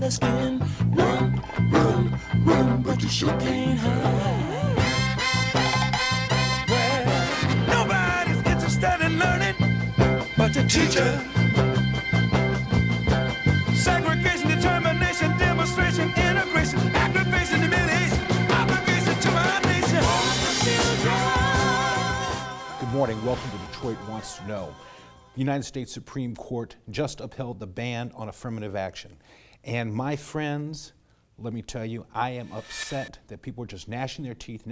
their skin. Run, run, run, but you sure can't hide. Well, nobody's interested in learning but the teacher. Segregation, determination, demonstration, integration, aggravation, humiliation, obligation to our nation. Good morning. Welcome to Detroit Wants to Know. The United States Supreme Court just upheld the ban on affirmative action. And my friends, let me tell you, I am upset that people are just gnashing their teeth.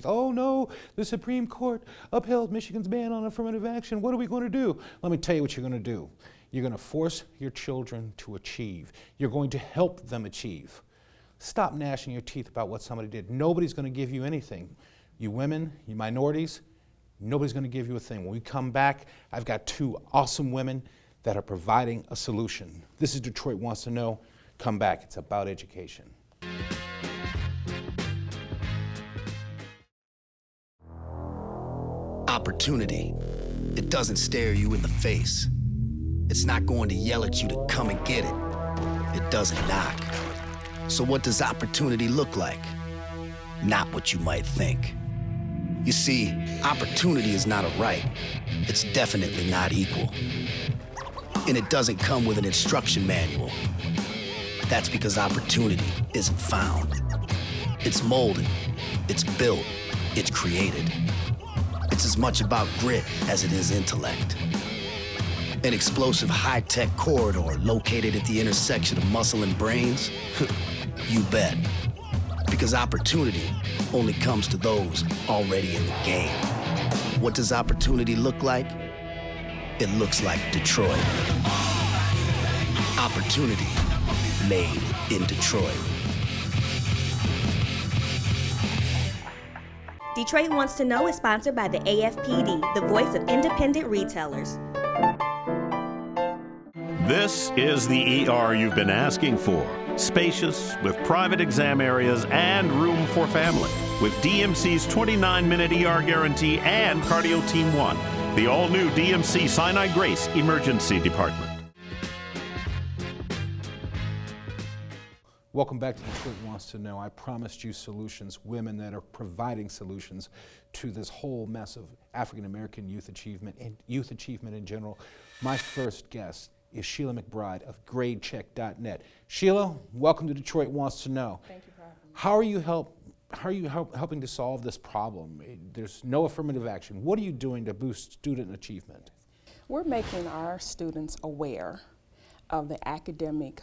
Oh no, the Supreme Court upheld Michigan's ban on affirmative action. What are we going to do? Let me tell you what you're going to do. You're going to force your children to achieve. You're going to help them achieve. Stop gnashing your teeth about what somebody did. Nobody's going to give you anything. You women, you minorities, nobody's going to give you a thing. When we come back, I've got two awesome women that are providing a solution. This is Detroit Wants to Know. Come back. It's about education. Opportunity. It doesn't stare you in the face. It's not going to yell at you to come and get it. It doesn't knock. So what does opportunity look like? Not what you might think. You see, opportunity is not a right. It's definitely not equal. And it doesn't come with an instruction manual. That's because opportunity isn't found. It's molded, it's built, it's created. It's as much about grit as it is intellect. An explosive high-tech corridor located at the intersection of muscle and brains? You bet. Because opportunity only comes to those already in the game. What does opportunity look like? It looks like Detroit. Opportunity made in Detroit. Detroit Wants to Know is sponsored by the AFPD, the voice of independent retailers. This is the ER you've been asking for. Spacious, with private exam areas and room for family. With DMC's 29-minute ER guarantee and Cardio Team 1, the all-new DMC Sinai Grace Emergency Department. Welcome back to Detroit Wants to Know. I promised you solutions, women that are providing solutions to this whole mess of African American youth achievement and youth achievement in general. My first guest is Sheila McBride of GradeCheck.net. Sheila, welcome to Detroit Wants to Know. Thank you for having me. How are you helping to solve this problem? There's no affirmative action. What are you doing to boost student achievement? We're making our students aware of the academic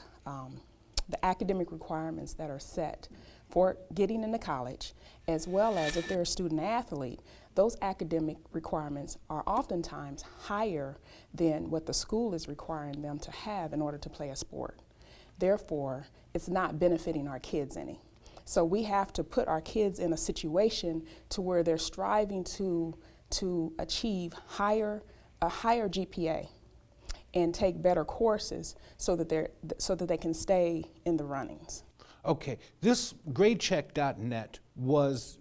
requirements that are set for getting into college, as well as if they're a student athlete, those academic requirements are oftentimes higher than what the school is requiring them to have in order to play a sport. Therefore, it's not benefiting our kids any. So we have to put our kids in a situation to where they're striving to achieve a higher GPA and take better courses so that they can stay in the runnings. Okay, this GradeCheck.net was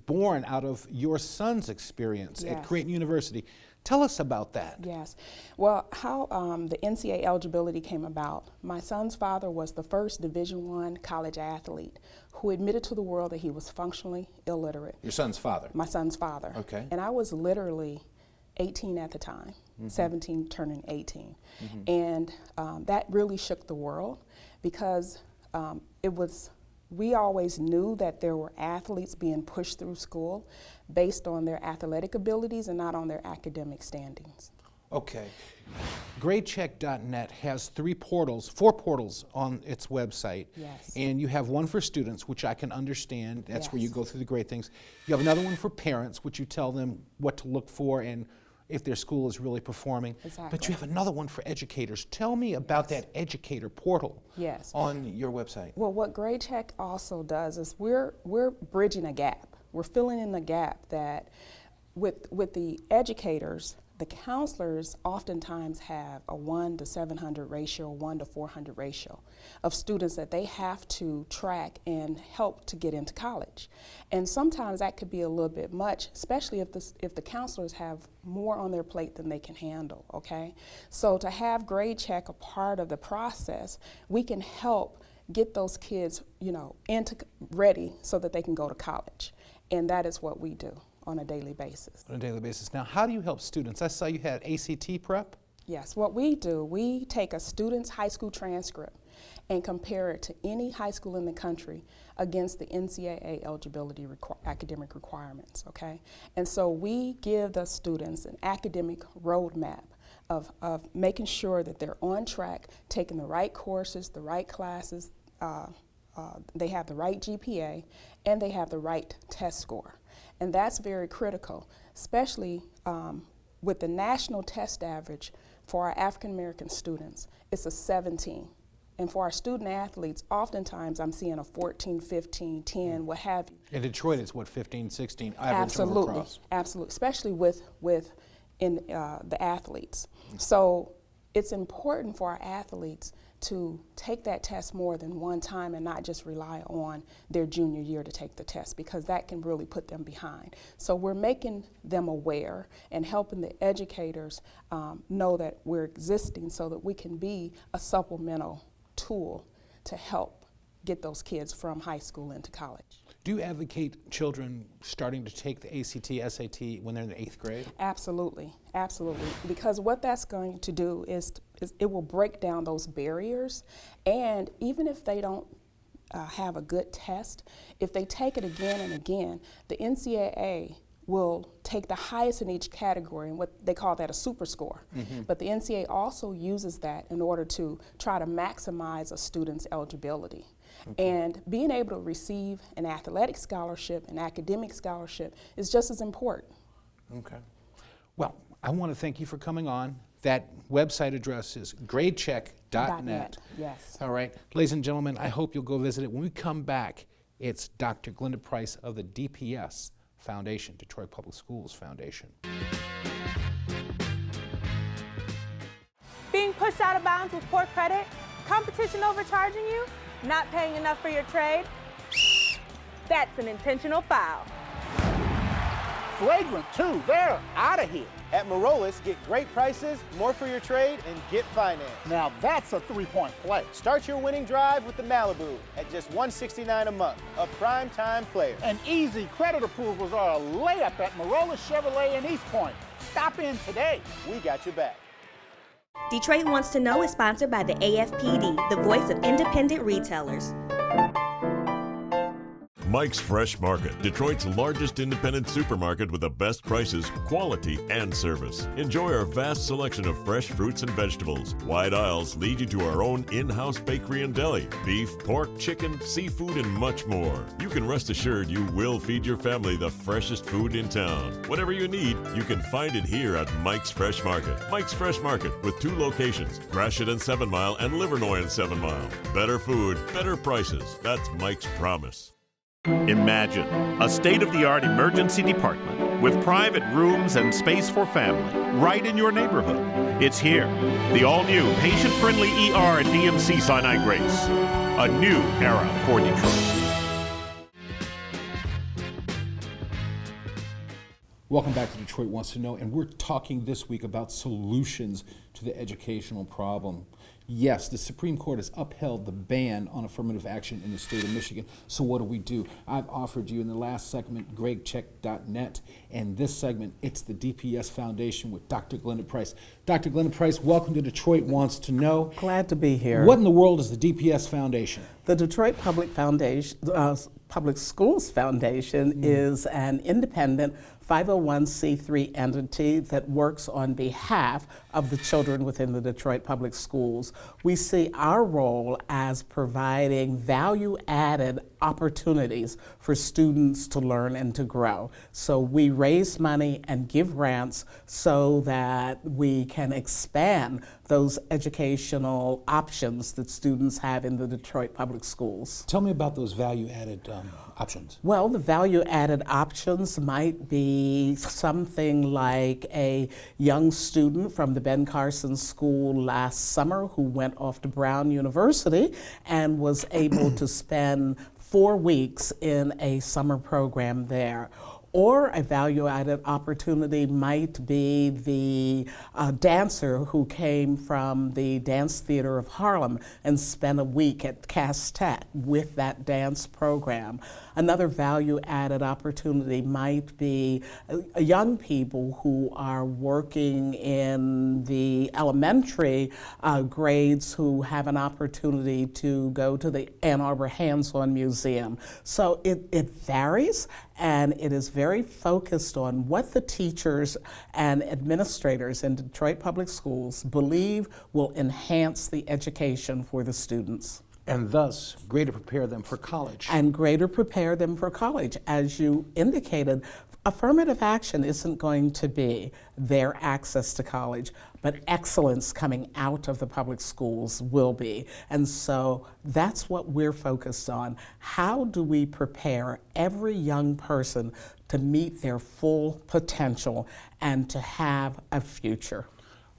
born out of your son's experience at Creighton University. Tell us about that. Yes. Well, how the NCAA eligibility came about, my son's father was the first Division I college athlete who admitted to the world that he was functionally illiterate. Your son's father? My son's father. Okay. And I was literally 18 at the time, 17 turning 18. And that really shook the world because we always knew that there were athletes being pushed through school based on their athletic abilities and not on their academic standings. Okay. GradeCheck.net has four portals on its website. Yes. And you have one for students, which I can understand. That's where you go through the grade things. You have another one for parents, which you tell them what to look for and if their school is really performing. Exactly. But you have another one for educators. Tell me about that educator portal on your website. Well, what GradeCheck also does is we're bridging a gap. We're filling in the gap that with the educators, the counselors oftentimes have a 1 to 700 ratio, 1 to 400 ratio of students that they have to track and help to get into college. And sometimes that could be a little bit much, especially if the counselors have more on their plate than they can handle, okay? So to have GradeCheck a part of the process, we can help get those kids, ready so that they can go to college. And that is what we do on a daily basis. On a daily basis. Now, how do you help students? I saw you had ACT prep. Yes, what we do, we take a student's high school transcript and compare it to any high school in the country against the NCAA eligibility academic requirements, okay? And so we give the students an academic roadmap of making sure that they're on track, taking the right courses, the right classes, they have the right GPA, and they have the right test score. And that's very critical, especially with the national test average for our African American students. It's a 17. And for our student athletes, oftentimes I'm seeing a 14, 15, 10, what have you. In Detroit, it's what, 15, 16 average Absolutely, across. absolutely, especially with the athletes. So it's important for our athletes to take that test more than one time and not just rely on their junior year to take the test, because that can really put them behind. So we're making them aware and helping the educators know that we're existing so that we can be a supplemental tool to help get those kids from high school into college. Do you advocate children starting to take the ACT, SAT when they're in the 8th grade? Absolutely, absolutely. Because what that's going to do is it will break down those barriers, and even if they don't have a good test, if they take it again and again, the NCAA will take the highest in each category, and what they call that a super score. But the NCAA also uses that in order to try to maximize a student's eligibility. And being able to receive an athletic scholarship, an academic scholarship, is just as important. Okay. Well, I want to thank you for coming on. That website address is gradecheck.net. Yes. All right. Ladies and gentlemen, I hope you'll go visit it. When we come back, it's Dr. Glenda Price of the DPS Foundation, Detroit Public Schools Foundation. Being pushed out of bounds with poor credit, competition overcharging you, not paying enough for your trade, that's an intentional foul. Flagrant too, they're out of here. At Marolis, get great prices, more for your trade, and get finance. Now that's a three-point play. Start your winning drive with the Malibu at just $169 a month, a prime time player. And easy credit approvals are a layup at Marolis Chevrolet in East Point. Stop in today. We got your back. Detroit Wants to Know is sponsored by the AFPD, the voice of independent retailers. Mike's Fresh Market, Detroit's largest independent supermarket with the best prices, quality, and service. Enjoy our vast selection of fresh fruits and vegetables. Wide aisles lead you to our own in-house bakery and deli. Beef, pork, chicken, seafood, and much more. You can rest assured you will feed your family the freshest food in town. Whatever you need, you can find it here at Mike's Fresh Market. Mike's Fresh Market with 2 locations, Gratiot and 7 Mile and Livernois and 7 Mile. Better food, better prices. That's Mike's promise. Imagine a state-of-the-art emergency department with private rooms and space for family right in your neighborhood. It's here, the all-new patient-friendly ER at DMC Sinai Grace. A new era for Detroit. Welcome back to Detroit Wants to Know, and we're talking this week about solutions to the educational problem. Yes, the Supreme Court has upheld the ban on affirmative action in the state of Michigan. So what do? I've offered you in the last segment, GregCheck.net, and this segment, it's the DPS Foundation with Dr. Glenda Price. Dr. Glenda Price, welcome to Detroit Wants to Know. Glad to be here. What in the world is the DPS Foundation? The Detroit Public Schools Foundation is an independent 501c3 entity that works on behalf of the children within the Detroit Public Schools. We see our role as providing value-added opportunities for students to learn and to grow. So we raise money and give grants so that we can expand those educational options that students have in the Detroit Public Schools. Tell me about those value-added options. Well, the value-added options might be something like a young student from the Ben Carson School last summer who went off to Brown University and was able to spend 4 weeks in a summer program there. Or a value-added opportunity might be the dancer who came from the Dance Theater of Harlem and spent a week at Cass Tech with that dance program. Another value-added opportunity might be young people who are working in the elementary grades who have an opportunity to go to the Ann Arbor Hands-On Museum. So it varies, and it is very focused on what the teachers and administrators in Detroit Public Schools believe will enhance the education for the students. And thus, greater prepare them for college. And greater prepare them for college. As you indicated, affirmative action isn't going to be their access to college, but excellence coming out of the public schools will be. And so that's what we're focused on. How do we prepare every young person to meet their full potential and to have a future?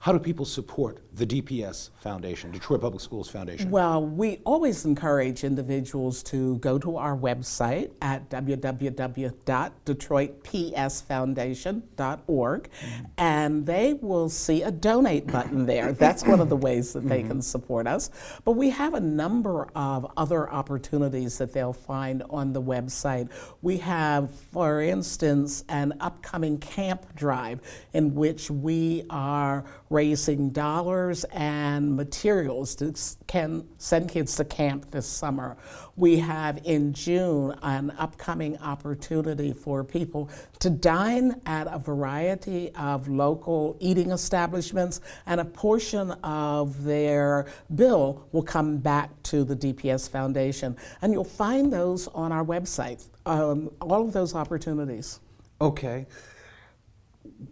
How do people support the DPS Foundation, Detroit Public Schools Foundation? Well, we always encourage individuals to go to our website at www.detroitpsfoundation.org, and they will see a donate button there. That's one of the ways that they can support us. But we have a number of other opportunities that they'll find on the website. We have, for instance, an upcoming camp drive in which we are raising dollars and materials to send kids to camp this summer. We have in June an upcoming opportunity for people to dine at a variety of local eating establishments, and a portion of their bill will come back to the DPS Foundation. And you'll find those on our website, all of those opportunities. Okay.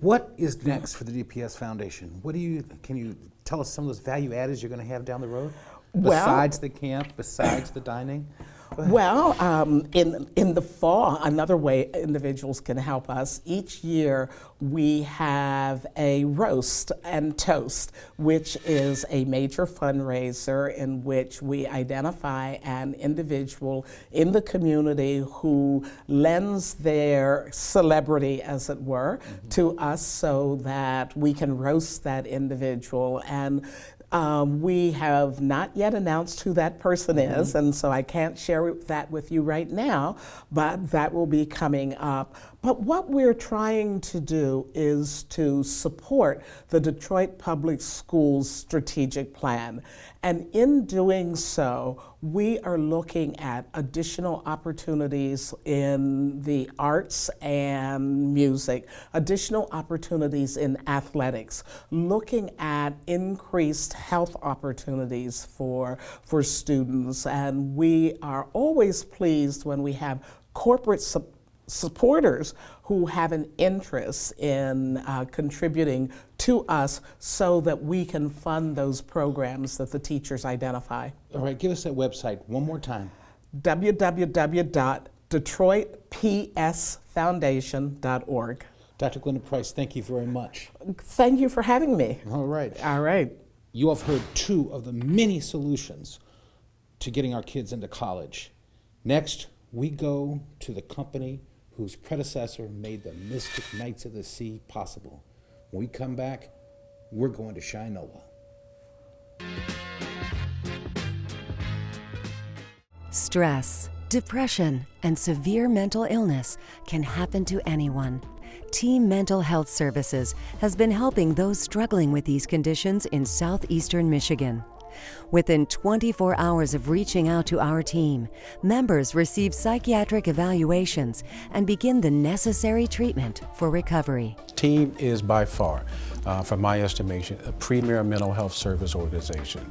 What is next for the DPS Foundation? Can you tell us some of those value addeds you're going to have down the road? Besides the camp, besides the dining? Well, in the fall, another way individuals can help us, each year we have a roast and toast, which is a major fundraiser in which we identify an individual in the community who lends their celebrity, as it were, to us so that we can roast that individual. And we have not yet announced who that person is, and so I can't share that with you right now, but that will be coming up. But what we're trying to do is to support the Detroit Public Schools strategic plan. And in doing so, we are looking at additional opportunities in the arts and music, additional opportunities in athletics, looking at increased health opportunities for students. And we are always pleased when we have corporate supporters who have an interest in contributing to us so that we can fund those programs that the teachers identify. All right, give us that website one more time. www.detroitpsfoundation.org. Dr. Glenda Price, thank you very much. Thank you for having me. All right. All right. You have heard two of the many solutions to getting our kids into college. Next, we go to the company whose predecessor made the Mystic Knights of the Sea possible. When we come back, we're going to Shinola. Stress, depression, and severe mental illness can happen to anyone. Team Mental Health Services has been helping those struggling with these conditions in southeastern Michigan. Within 24 hours of reaching out to our team, members receive psychiatric evaluations and begin the necessary treatment for recovery. Team is by far, from my estimation, a premier mental health service organization.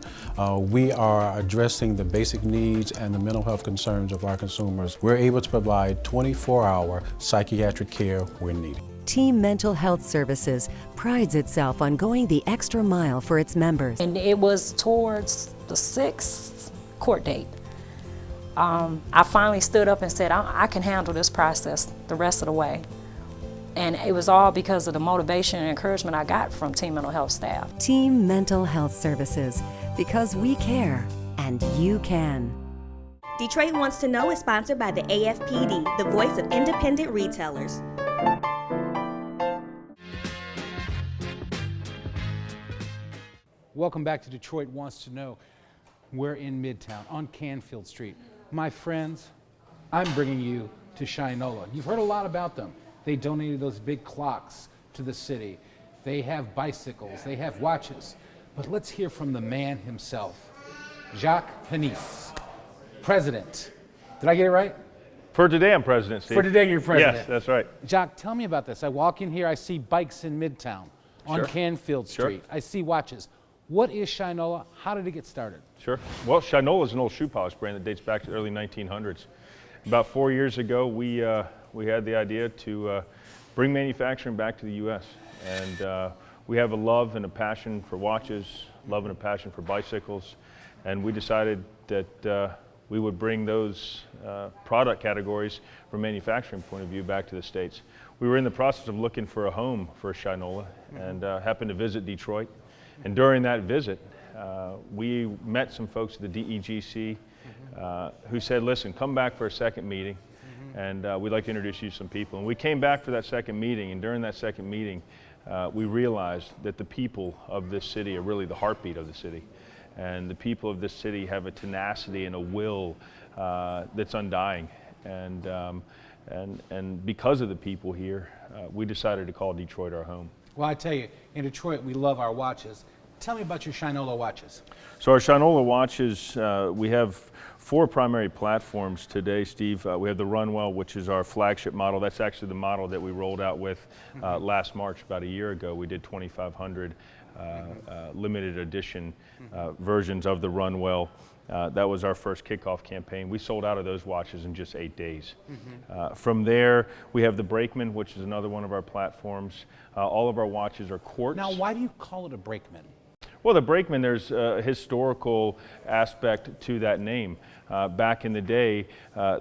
We are addressing the basic needs and the mental health concerns of our consumers. We're able to provide 24-hour psychiatric care when needed. Team Mental Health Services prides itself on going the extra mile for its members. And it was towards the 6th court date. I finally stood up and said, I can handle this process the rest of the way. And it was all because of the motivation and encouragement I got from Team Mental Health staff. Team Mental Health Services, because we care and you can. Detroit Wants to Know is sponsored by the AFPD, the voice of independent retailers. Welcome back to Detroit Wants to Know. We're in Midtown on Canfield Street. My friends, I'm bringing you to Shinola. You've heard a lot about them. They donated those big clocks to the city. They have bicycles, they have watches. But let's hear from the man himself, Jacques Panisse, president. Did I get it right? For today, I'm president, Steve. For today, you're president. Yes, that's right. Jacques, tell me about this. I walk in here, I see bikes in Midtown on Sure. Canfield Sure. Street. I see watches. What is Shinola? How did it get started? Sure. Well, Shinola is an old shoe polish brand that dates back to the early 1900s. About 4 years ago, we had the idea to bring manufacturing back to the U.S. And we have a love and a passion for watches, love and a passion for bicycles, and we decided that we would bring those product categories from a manufacturing point of view back to the States. We were in the process of looking for a home for Shinola and happened to visit Detroit. And during that visit, we met some folks at the DEGC who said, listen, come back for a second meeting and we'd like to introduce you to some people. And we came back for that second meeting, and during that second meeting, we realized that the people of this city are really the heartbeat of the city. And the people of this city have a tenacity and a will that's undying. And because of the people here, we decided to call Detroit our home. Well, I tell you, in Detroit, we love our watches. Tell me about your Shinola watches. So our Shinola watches, we have 4 primary platforms today, Steve. We have the Runwell, which is our flagship model. That's actually the model that we rolled out with last March, about a year ago. We did 2,500 limited edition versions of the Runwell. That was our first kickoff campaign. We sold out of those watches in just 8 days. From there, we have the Brakeman, which is another one of our platforms. All of our watches are quartz. Now, why do you call it a Brakeman? Well, the Brakeman, there's a historical aspect to that name. Back in the day,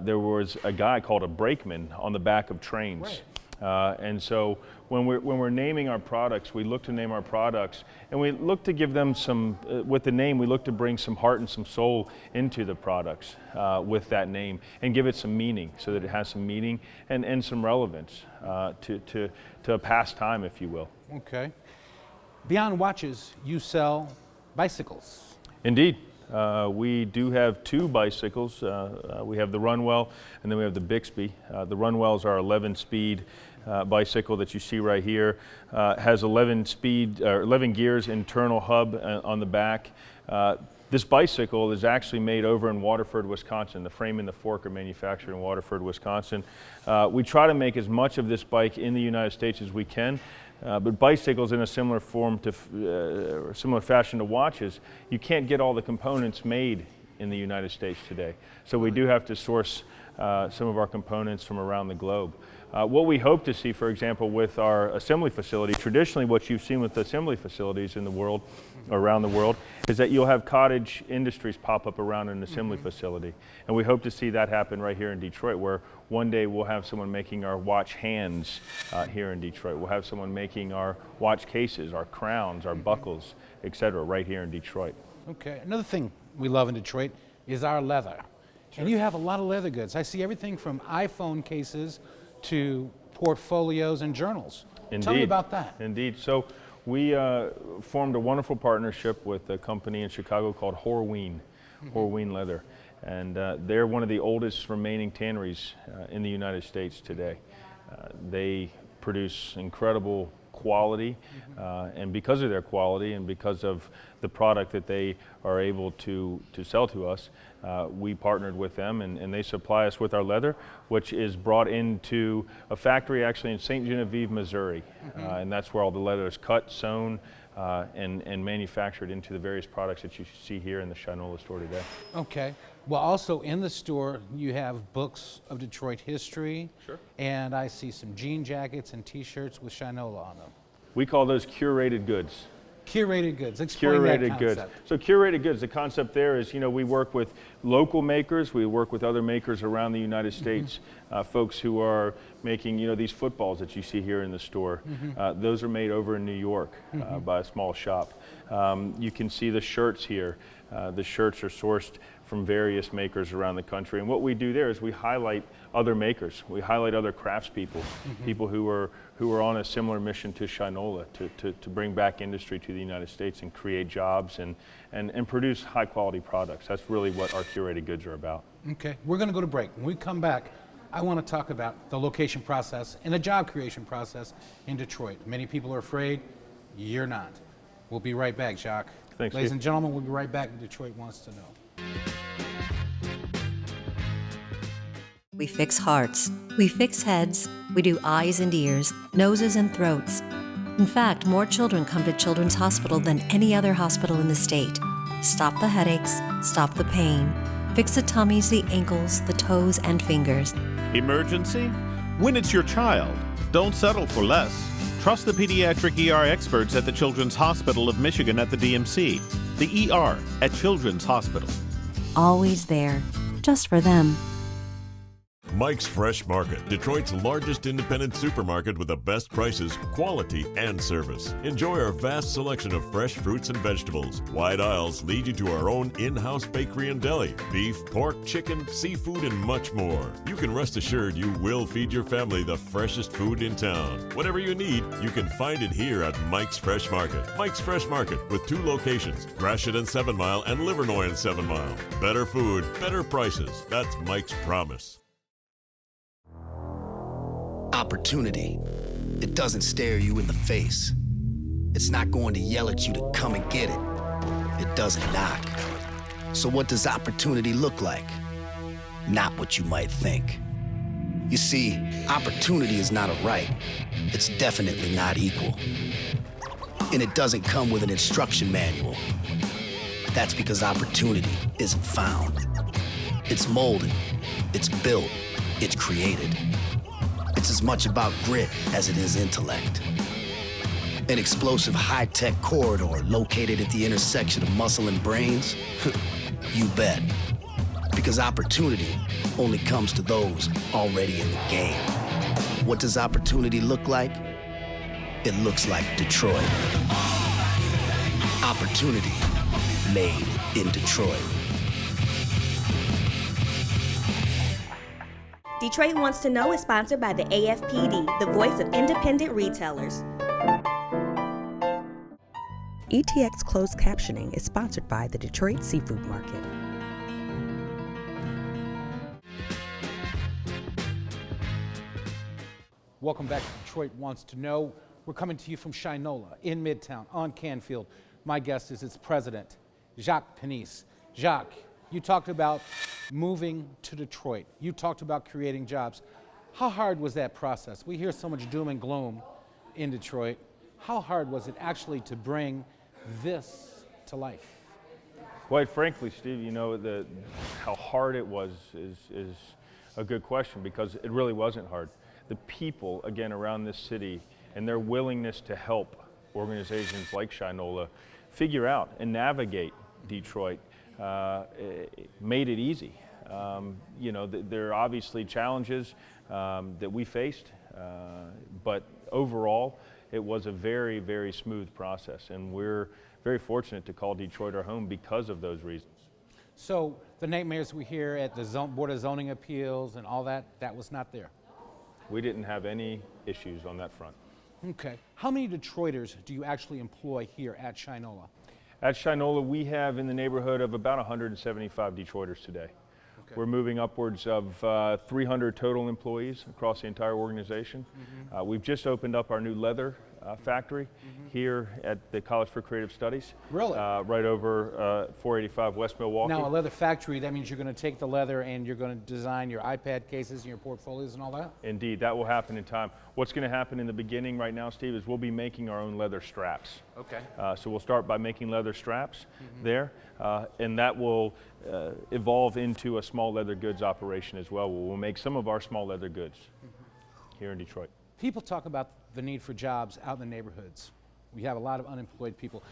there was a guy called a brakeman on the back of trains. Right. And so when we're naming our products, we look to name our products, and we look to give them some, with the name, we look to bring some heart and some soul into the products with that name and give it some meaning so that it has some meaning and some relevance to a past time, if you will. Okay. Beyond watches, you sell bicycles. Indeed. We do have 2 bicycles. We have the Runwell and then we have the Bixby. The Runwell is our 11-speed bicycle that you see right here. Has 11 gears, internal hub on the back. This bicycle is actually made over in Waterford, Wisconsin. The frame and the fork are manufactured in Waterford, Wisconsin. We try to make as much of this bike in the United States as we can. But bicycles, in a similar form to similar fashion to watches, you can't get all the components made in the United States today. So we do have to source some of our components from around the globe. What we hope to see, for example, with our assembly facility, traditionally what you've seen with assembly facilities in the world, around the world, is that you'll have cottage industries pop up around an assembly facility. And we hope to see that happen right here in Detroit, where one day we'll have someone making our watch hands here in Detroit. We'll have someone making our watch cases, our crowns, our buckles, etc., right here in Detroit. Okay. Another thing we love in Detroit is our leather. Sure. And you have a lot of leather goods. I see everything from iPhone cases to portfolios and journals. Indeed. Tell me about that. Indeed. So we formed a wonderful partnership with a company in Chicago called Horween, Horween Leather. And they're one of the oldest remaining tanneries in the United States today. They produce incredible quality, and because of their quality and because of the product that they are able to sell to us, we partnered with them, and they supply us with our leather, which is brought into a factory actually in St. Genevieve, Missouri. And that's where all the leather is cut, sewn, and manufactured into the various products that you see here in the Shinola store today. Okay. Well, also in the store, you have books of Detroit history. Sure. And I see some jean jackets and T-shirts with Shinola on them. We call those curated goods. Curated goods. Explain that concept. Goods. So curated goods, the concept there is, we work with local makers, we work with other makers around the United States, folks who are making, these footballs that you see here in the store. Those are made over in New York by a small shop. You can see the shirts here. The shirts are sourced from various makers around the country. And what we do there is we highlight other makers. We highlight other craftspeople, people who are on a similar mission to Shinola to bring back industry to the United States and create jobs and produce high quality products. That's really what our curated goods are about. Okay, we're going to go to break. When we come back, I want to talk about the location process and the job creation process in Detroit. Many people are afraid. You're not. We'll be right back, Jacques. Thanks, Ladies Steve. and gentlemen, we'll be right back. Detroit Wants to Know. We fix hearts. We fix heads. We do eyes and ears, noses and throats. In fact, more children come to Children's Hospital than any other hospital in the state. Stop the headaches, stop the pain, fix the tummies, the ankles, the toes, and fingers. Emergency? When it's your child, don't settle for less. Trust the pediatric ER experts at the Children's Hospital of Michigan at the DMC. The ER at Children's Hospital. Always there, just for them. Mike's Fresh Market, Detroit's largest independent supermarket with the best prices, quality, and service. Enjoy our vast selection of fresh fruits and vegetables. Wide aisles lead you to our own in-house bakery and deli. Beef, pork, chicken, seafood, and much more. You can rest assured you will feed your family the freshest food in town. Whatever you need, you can find it here at Mike's Fresh Market. Mike's Fresh Market with 2 locations, Gratiot and 7 Mile and Livernois and 7 Mile. Better food, better prices. That's Mike's promise. Opportunity. It doesn't stare you in the face. It's not going to yell at you to come and get it. It doesn't knock. So what does opportunity look like? Not what you might think. You see, opportunity is not a right. It's definitely not equal. And it doesn't come with an instruction manual. That's because opportunity isn't found. It's molded, it's built, it's created. It's as much about grit as it is intellect. An explosive high-tech corridor located at the intersection of muscle and brains? You bet. Because opportunity only comes to those already in the game. What does opportunity look like? It looks like Detroit. Opportunity made in Detroit. Detroit Wants to Know is sponsored by the AFPD, the voice of independent retailers. ETX Closed Captioning is sponsored by the Detroit Seafood Market. Welcome back to Detroit Wants to Know. We're coming to you from Shinola in Midtown on Canfield. My guest is its president, Jacques Panisse. Jacques, you talked about moving to Detroit. You talked about creating jobs. How hard was that process? We hear so much doom and gloom in Detroit. How hard was it actually to bring this to life? Quite frankly, Steve, you know, how hard it was is a good question, because it really wasn't hard. The people, again, around this city and their willingness to help organizations like Shinola figure out and navigate Detroit made it easy. You know, there are obviously challenges that we faced, but overall, it was a very, very smooth process, and we're very fortunate to call Detroit our home because of those reasons. So the nightmares we hear at the Board of Zoning Appeals and all that, that was not there? We didn't have any issues on that front. Okay. How many Detroiters do you actually employ here at Shinola? At Shinola, we have in the neighborhood of about 175 Detroiters today. Okay. We're moving upwards of 300 total employees across the entire organization. Mm-hmm. We've just opened up our new leather factory here at the College for Creative Studies. Really? Right over 485 West Milwaukee. Now, a leather factory, that means you're going to take the leather and you're going to design your iPad cases and your portfolios and all that? Indeed, that will happen in time. What's going to happen in the beginning right now, Steve, is we'll be making our own leather straps. Okay. So we'll start by making leather straps there, and that will evolve into a small leather goods operation as well. We'll make some of our small leather goods here in Detroit. People talk about the need for jobs out in the neighborhoods. We have a lot of unemployed people.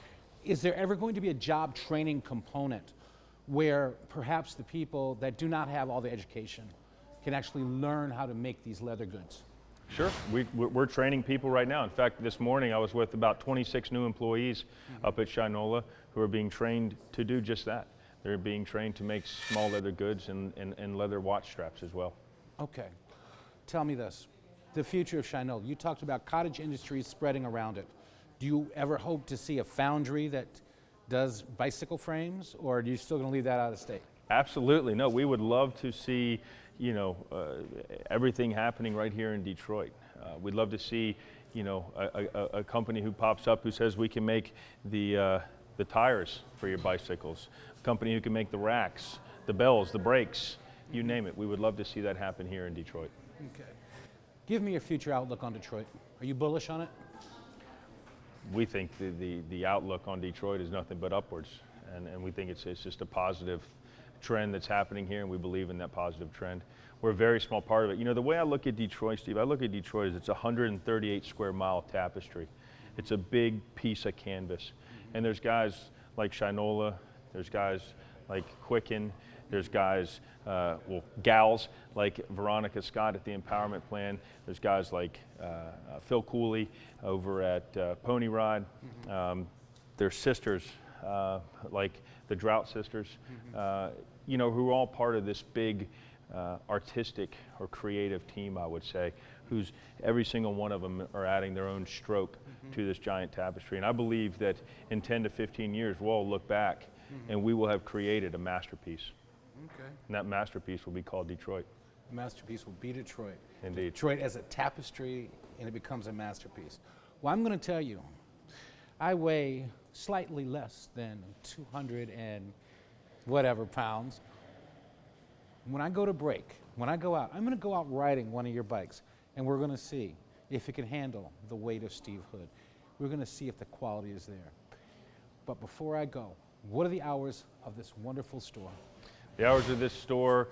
Is there ever going to be a job training component where perhaps the people that do not have all the education can actually learn how to make these leather goods? Sure. We're training people right now. In fact, this morning I was with about 26 new employees up at Shinola who are being trained to do just that. They're being trained to make small leather goods and leather watch straps as well. Okay. Tell me this. The future of Shinola. You talked about cottage industries spreading around it. Do you ever hope to see a foundry that does bicycle frames, or are you still going to leave that out of state? Absolutely. No, we would love to see, you know, everything happening right here in Detroit. We'd love to see, you know, a company who pops up who says we can make the tires for your bicycles, a company who can make the racks, the bells, the brakes, you name it. We would love to see that happen here in Detroit. Okay. Give me your future outlook on Detroit. Are you bullish on it? We think the outlook on Detroit is nothing but upwards, and we think it's just a positive trend that's happening here, and we believe in that positive trend. We're a very small part of it. You know, the way I look at Detroit, Steve, I look at Detroit as it's a 138 square mile tapestry. It's a big piece of canvas. And there's guys like Shinola, there's guys like Quicken, there's guys, gals like Veronica Scott at the Empowerment Plan. There's guys like Phil Cooley over at Pony Ride. There's sisters like the Drought Sisters, you know, who are all part of this big artistic or creative team, I would say, who's every single one of them are adding their own stroke to this giant tapestry. And I believe that in 10 to 15 years, we'll all look back and we will have created a masterpiece. Okay. And that masterpiece will be called Detroit. The masterpiece will be Detroit. Indeed. Detroit as a tapestry, and it becomes a masterpiece. Well, I'm going to tell you, I weigh slightly less than 200 and whatever pounds. When I go to break, when I go out, I'm going to go out riding one of your bikes, and we're going to see if it can handle the weight of Steve Hood. We're going to see if the quality is there. But before I go, what are the hours of this wonderful store? The hours of this store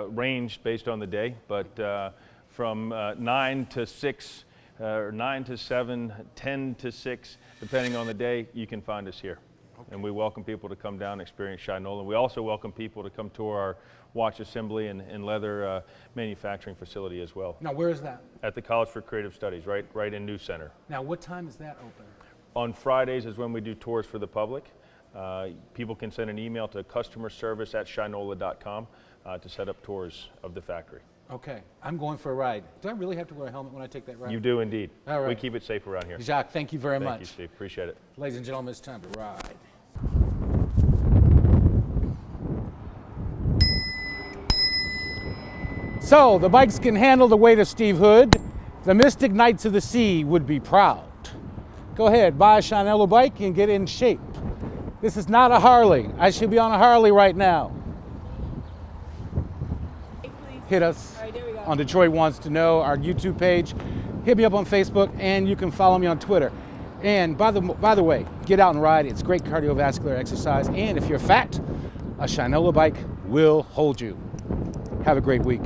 range based on the day, but from 9 to 6, or 9 to 7, 10 to 6, depending on the day, you can find us here. Okay. And we welcome people to come down and experience Shinola. We also welcome people to come to our watch assembly and leather manufacturing facility as well. Now, where is that? At the College for Creative Studies, right in New Center. Now, what time is that open? On Fridays is when we do tours for the public. People can send an email to customerservice@shinola.com to set up tours of the factory. Okay, I'm going for a ride. Do I really have to wear a helmet when I take that ride? You do indeed. All right. We keep it safe around here. Jacques, thank you very much. Thank you, Steve. Appreciate it. Ladies and gentlemen, it's time to ride. So, the bikes can handle the weight of Steve Hood. The Mystic Knights of the Sea would be proud. Go ahead, buy a Shinola bike and get in shape. This is not a Harley. I should be on a Harley right now. Hit us on Detroit Wants to Know, our YouTube page. Hit me up on Facebook, and you can follow me on Twitter. And by the way, get out and ride. It's great cardiovascular exercise. And if you're fat, a Shinola bike will hold you. Have a great week.